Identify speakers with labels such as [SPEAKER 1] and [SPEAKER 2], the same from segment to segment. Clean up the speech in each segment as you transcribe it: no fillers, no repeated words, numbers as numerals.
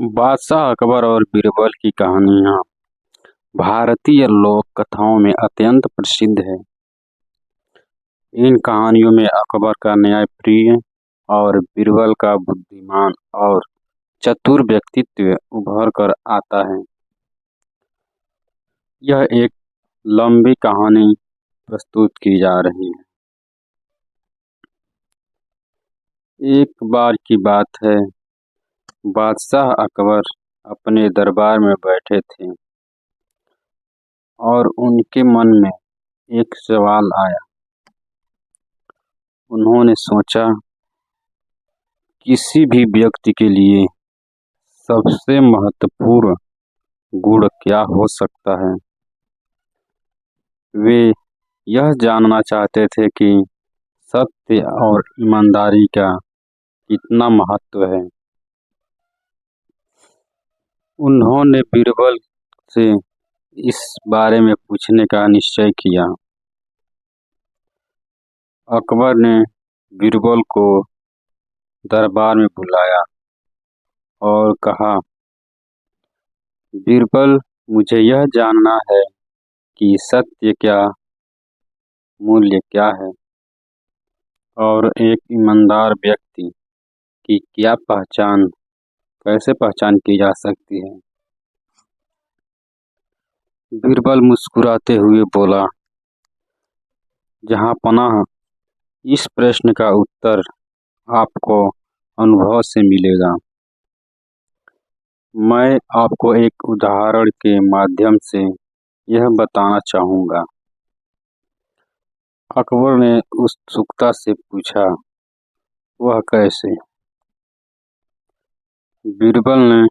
[SPEAKER 1] बादशाह अकबर और बीरबल की कहानियाँ भारतीय लोक कथाओं में अत्यंत प्रसिद्ध है। इन कहानियों में अकबर का न्यायप्रिय और बीरबल का बुद्धिमान और चतुर व्यक्तित्व उभर कर आता है। यह एक लंबी कहानी प्रस्तुत की जा रही है। एक बार की बात है, बादशाह अकबर अपने दरबार में बैठे थे और उनके मन में एक सवाल आया। उन्होंने सोचा, किसी भी व्यक्ति के लिए सबसे महत्वपूर्ण गुण क्या हो सकता है। वे यह जानना चाहते थे कि सत्य और ईमानदारी का कितना महत्व है। उन्होंने बीरबल से इस बारे में पूछने का निश्चय किया। अकबर ने बीरबल को दरबार में बुलाया और कहा, बीरबल, मुझे यह जानना है कि सत्य क्या मूल्य क्या है और एक ईमानदार व्यक्ति की क्या कैसे पहचान की जा सकती है। बीरबल मुस्कुराते हुए बोला, जहाँ पनाह, इस प्रश्न का उत्तर आपको अनुभव से मिलेगा। मैं आपको एक उदाहरण के माध्यम से यह बताना चाहूँगा। अकबर ने उत्सुकता से पूछा, वह कैसे? बीरबल ने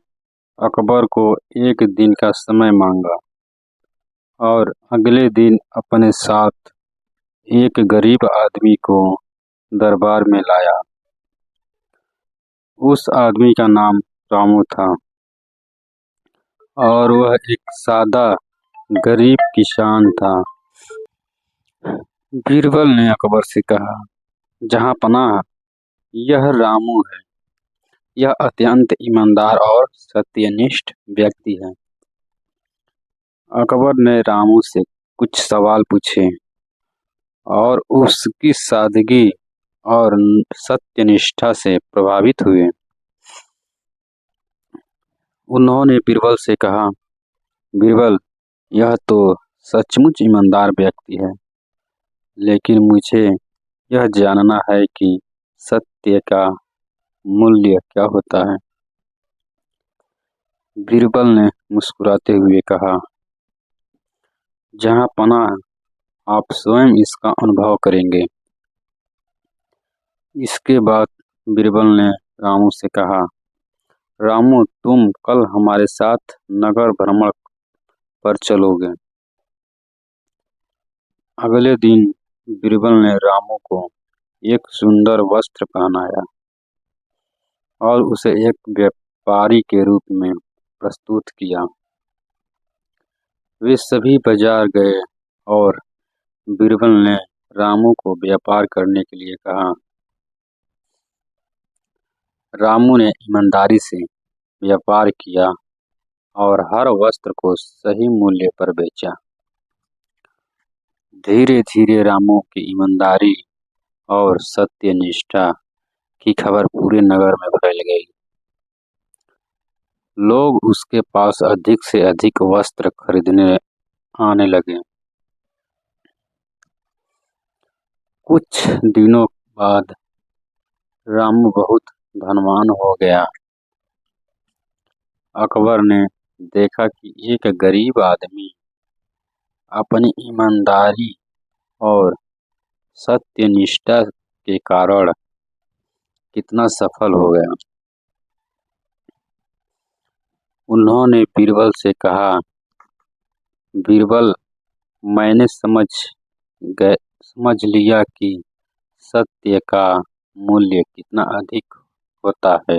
[SPEAKER 1] अकबर को एक दिन का समय मांगा और अगले दिन अपने साथ एक गरीब आदमी को दरबार में लाया। उस आदमी का नाम रामू था और वह एक सादा गरीब किसान था। बीरबल ने अकबर से कहा, जहाँ पनाह, यह रामू है। यह अत्यंत ईमानदार और सत्यनिष्ठ व्यक्ति है। अकबर ने रामू से कुछ सवाल पूछे और उसकी सादगी और सत्यनिष्ठा से प्रभावित हुए। उन्होंने बीरबल से कहा, बीरबल, यह तो सचमुच ईमानदार व्यक्ति है, लेकिन मुझे यह जानना है कि सत्य का मूल्य क्या होता है। बीरबल ने मुस्कुराते हुए कहा, जहाँ पनाह, आप स्वयं इसका अनुभव करेंगे। इसके बाद बीरबल ने रामू से कहा, रामू, तुम कल हमारे साथ नगर भ्रमण पर चलोगे। अगले दिन बीरबल ने रामू को एक सुंदर वस्त्र पहनाया और उसे एक व्यापारी के रूप में प्रस्तुत किया। वे सभी बाजार गए और बीरबल ने रामू को व्यापार करने के लिए कहा। रामू ने ईमानदारी से व्यापार किया और हर वस्त्र को सही मूल्य पर बेचा। धीरे धीरे रामू की ईमानदारी और सत्यनिष्ठा की खबर पूरे नगर में फैल गई। लोग उसके पास अधिक से अधिक वस्त्र खरीदने आने लगे। कुछ दिनों बाद रामू बहुत धनवान हो गया। अकबर ने देखा कि एक गरीब आदमी अपनी ईमानदारी और सत्यनिष्ठा के कारण कितना सफल हो गया। उन्होंने बीरबल से कहा, बीरबल, मैंने समझ लिया कि सत्य का मूल्य कितना अधिक होता है।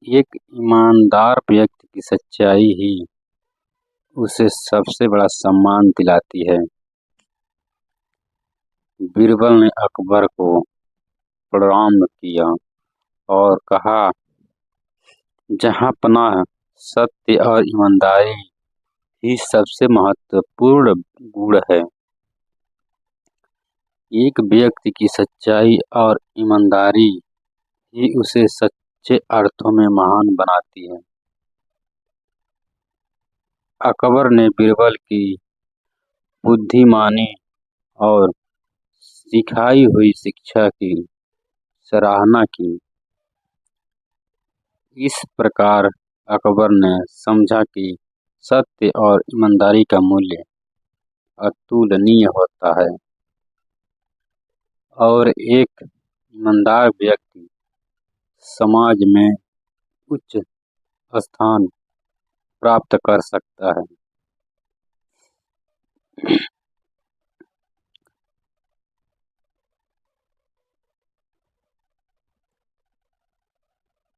[SPEAKER 1] एक ईमानदार व्यक्ति की सच्चाई ही उसे सबसे बड़ा सम्मान दिलाती है। बीरबल ने अकबर को प्रणाम किया और कहा, जहाँ पनाह सत्य और ईमानदारी ही सबसे महत्वपूर्ण गुण है। एक व्यक्ति की सच्चाई और ईमानदारी ही उसे सच्चे अर्थों में महान बनाती है। अकबर ने बीरबल की बुद्धिमानी और सिखाई हुई शिक्षा की सराहना की। इस प्रकार अकबर ने समझा कि सत्य और ईमानदारी का मूल्य अतुलनीय होता है और एक ईमानदार व्यक्ति समाज में उच्च स्थान प्राप्त कर सकता है।